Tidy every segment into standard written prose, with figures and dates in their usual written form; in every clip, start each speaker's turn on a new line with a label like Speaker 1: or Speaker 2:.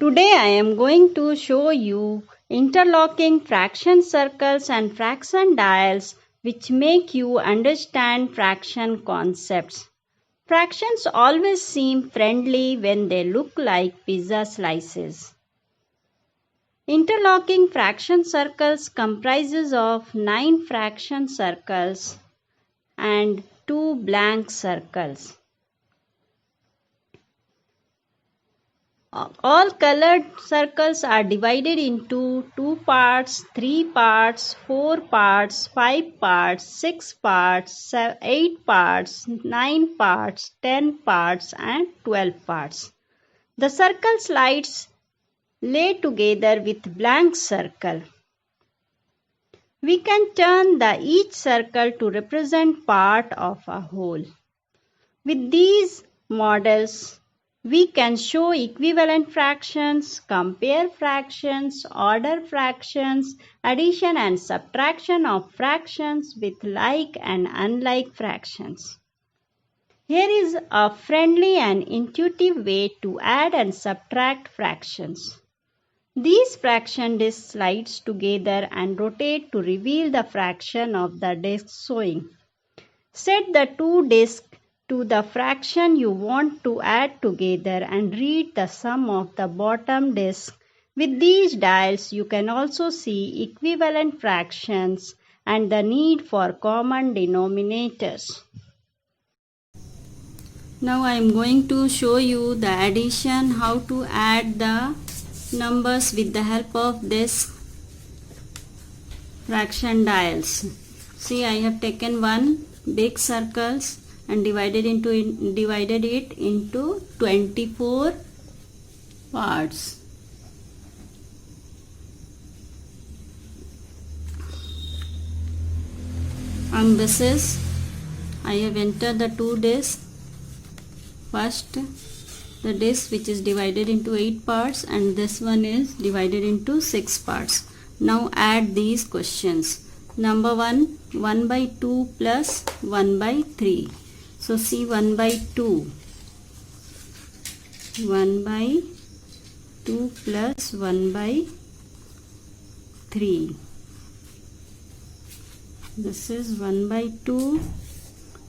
Speaker 1: Today I am going to show you interlocking fraction circles and fraction dials which make you understand fraction concepts. Fractions always seem friendly when they look like pizza slices. Interlocking fraction circles comprises of 9 fraction circles and 2 blank circles. All colored circles are divided into 2 parts, 3 parts, 4 parts, 5 parts, 6 parts, 8 parts, 9 parts, 10 parts and 12 parts. The circle slides lay together with blank circle. We can turn each circle to represent part of a whole. With these models, we can show equivalent fractions, compare fractions, order fractions, addition and subtraction of fractions with like and unlike fractions. Here is a friendly and intuitive way to add and subtract fractions. These fraction discs slides together and rotate to reveal the fraction of the disc showing. Set the two discs to the fraction you want to add together and read the sum of the bottom disk. With these dials, you can also see equivalent fractions and the need for common denominators. Now I am going to show you the addition, how to add the numbers with the help of this fraction dials. See, I have taken one big circles and divided it into 24 parts. And this is, I have entered the two discs. First, the disc which is divided into 8 parts and this one is divided into 6 parts. Now add these questions. Number 1, 1 by 2 plus 1 by 3. So see 1 by 2. 1 by 2 plus 1 by 3. This is 1 by 2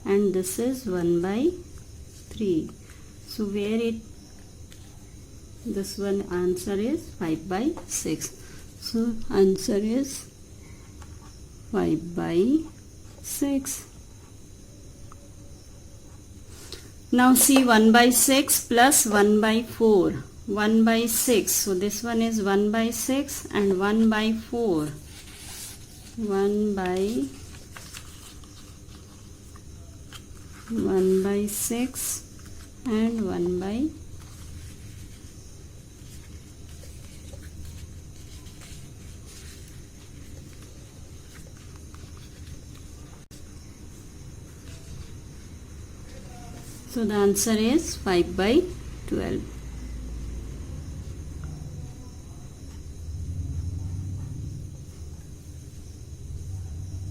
Speaker 1: and this is 1 by 3. So this one answer is 5 by 6. So answer is 5 by 6. Now see 1 by 6 plus 1 by 4. 1 by 6. So this one is 1 by 6 and 1 by 4. 1 by 6 and 1 by 4. So the answer is 5 by 12.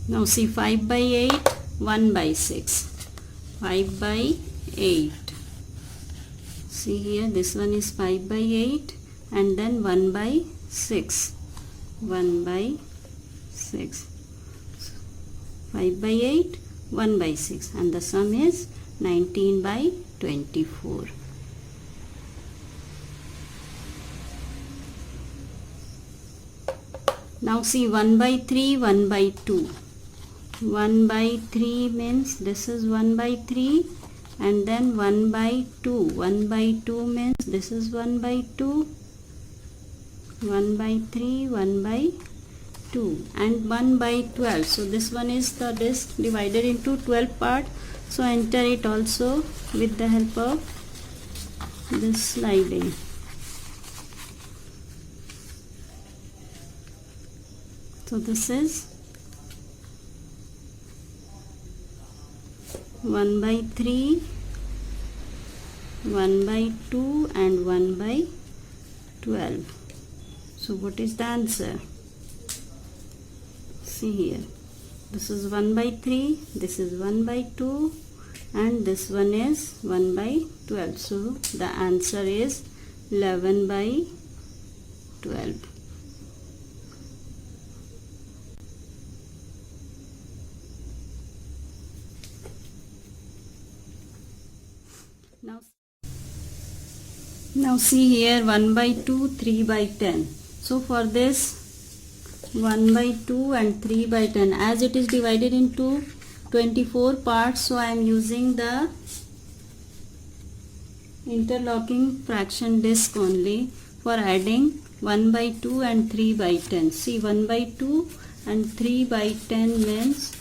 Speaker 1: Now see 5 by 8, 1 by 6. 5 by 8. See here, this one is 5 by 8 and then 1 by 6. 1 by 6. 5 by 8, 1 by 6 and the sum is 19 by 24. Now see 1 by 3, 1 by 2. 1 by 3 means this is 1 by 3 and then 1 by 2. 1 by 2 means this is 1 by 2. 1 by 3, 1 by 2 and 1 by 12. So this one is the disc divided into 12 parts. So enter it also with the help of this sliding. So this is 1 by 3, 1 by 2 and 1 by 12. So what is the answer? See here. This is 1 by 3, this is 1 by 2 and this one is 1 by 12. So the answer is 11 by 12. Now see here 1 by 2, 3 by 10. So for this 1 by 2 and 3 by 10, as it is divided into 24 parts, so I am using the interlocking fraction disk only for adding 1 by 2 and 3 by 10. See, 1 by 2 and 3 by 10 means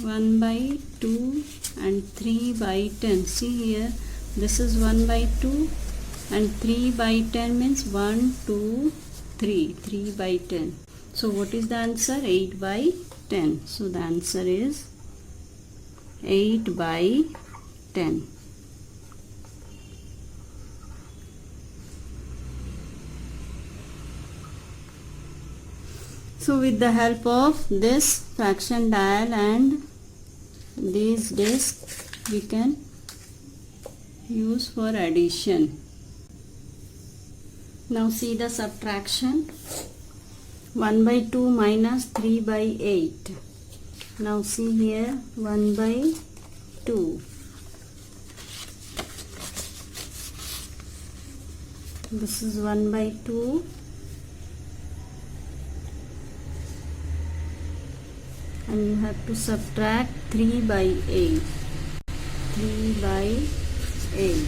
Speaker 1: 1 by 2 and 3 by 10. See here, this is 1 by 2 and 3 by 10 means 1, 2, 3. 3 by 10. So what is the answer? 8 by 10. So the answer is 8 by 10. So with the help of this fraction dial and these discs, we can use for addition. Now see the subtraction. 1 by 2 minus 3 by 8. Now see here 1 by 2. This is 1 by 2. And you have to subtract 3 by 8. 3 by 8.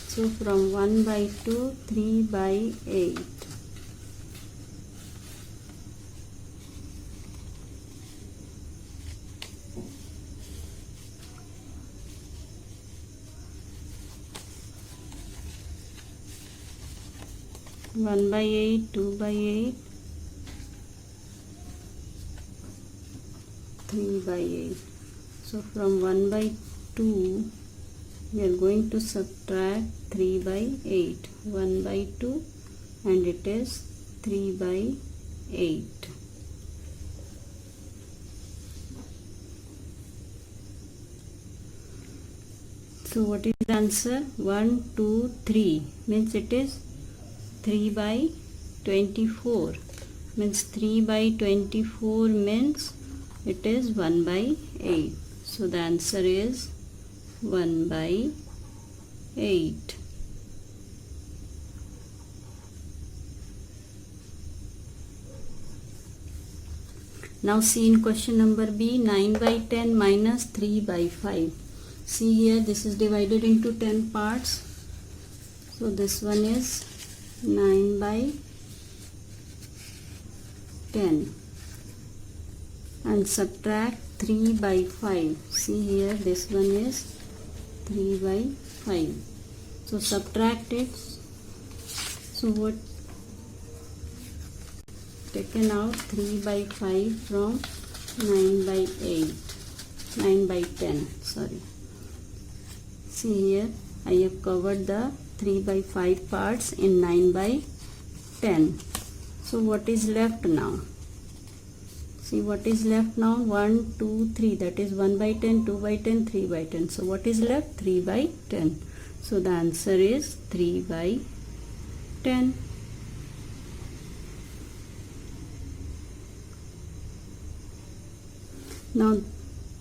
Speaker 1: So from 1 by 2, 3 by 8. One by 8, 2 by 8, 3 by 8. So from 1 by 2, we are going to subtract 3 by 8. 1 by 2 and it is 3 by 8. So what is the answer? 1, 2, 3 means it is 3 by 24. Means 3 by 24 means it is 1 by 8. So the answer is 1 by 8. Now see in question number B, 9 by 10 minus 3 by 5. See here, this is divided into 10 parts. So this one is 9 by 10 and subtract 3 by 5. See here, this one is 3 by 5. So subtract it. So what? Taken out 3 by 5 from 9 by 8. 9 by 10. Sorry. See here, I have covered the 3 by 5 parts in 9 by 10. So what is left now? See what is left now? 1, 2, 3. That is 1 by 10, 2 by 10, 3 by 10. So what is left? 3 by 10. So the answer is 3 by 10. Now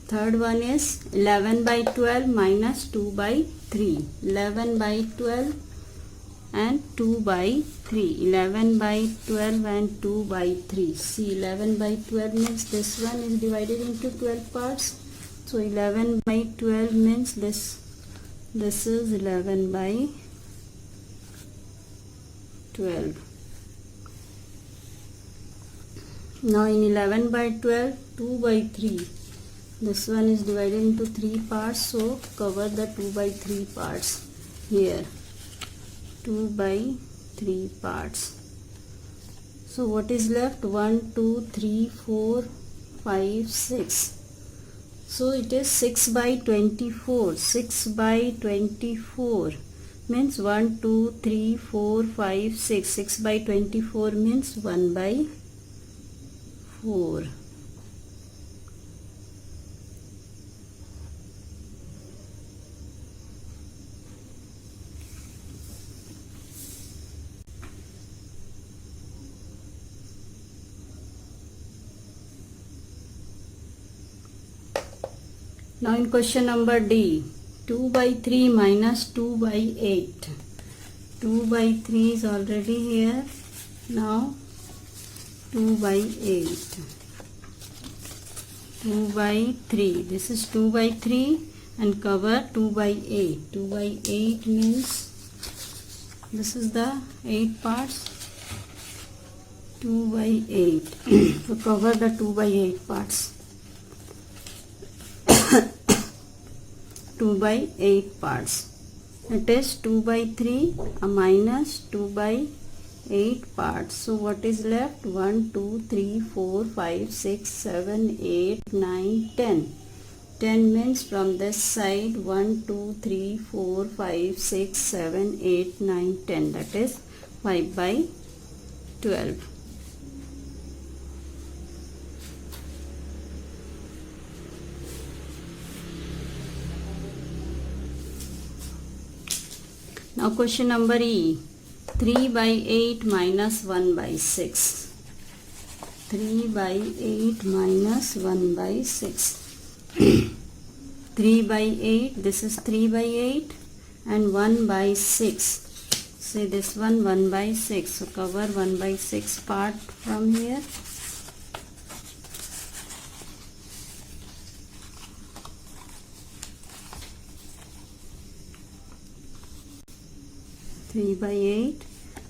Speaker 1: third one is 11 by 12 minus 2 by 3. 11 by 12 and 2 by 3. 11 by 12 and 2 by 3. See, 11 by 12 means this one is divided into 12 parts. So 11 by 12 means this is 11 by 12. Now in 11 by 12, 2 by 3. This one is divided into 3 parts, so cover the 2 by 3 parts here. 2 by 3 parts. So what is left? 1, 2, 3, 4, 5, 6. So it is 6 by 24. 6 by 24 means 1, 2, 3, 4, 5, 6. 6 by 24 means 1 by 4. Now in question number D, 2 by 3 minus 2 by 8. 2 by 3 is already here. Now 2 by 8. 2 by 3. This is 2 by 3 and cover 2 by 8. 2 by 8 means this is the 8 parts. 2 by 8. So cover the 2 by 8 parts. 2 by 8 parts. It is 2 by 3 minus 2 by 8 parts. So what is left? 1, 2, 3, 4, 5, 6, 7, 8, 9, 10. 10 means from this side 1, 2, 3, 4, 5, 6, 7, 8, 9, 10. That is 5 by 12. Now question number E. 3 by 8 minus 1 by 6. 3 by 8 minus 1 by 6. 3 by 8, this is 3 by 8 and 1 by 6. Say this one 1 by 6. So cover 1 by 6 part from here. Three by 8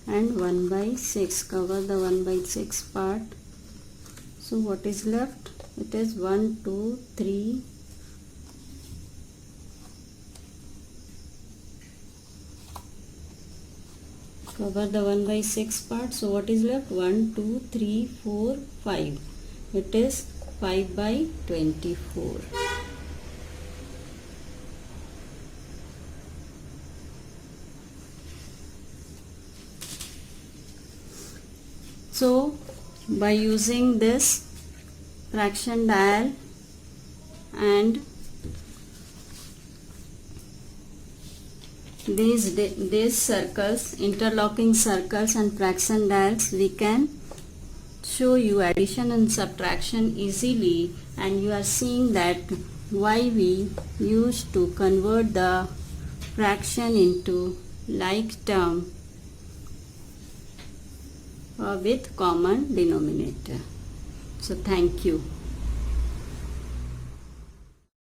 Speaker 1: and 1 by 6. Cover the 1 by 6 part. So what is left? It is 1, 2, 3, cover the 1 by 6 part. So what is left? 1, 2, 3, 4, 5. It is 5 by 24. So by using this fraction dial and these circles, interlocking circles and fraction dials, we can show you addition and subtraction easily, and you are seeing that why we used to convert the fraction into like term with common denominator. So thank you.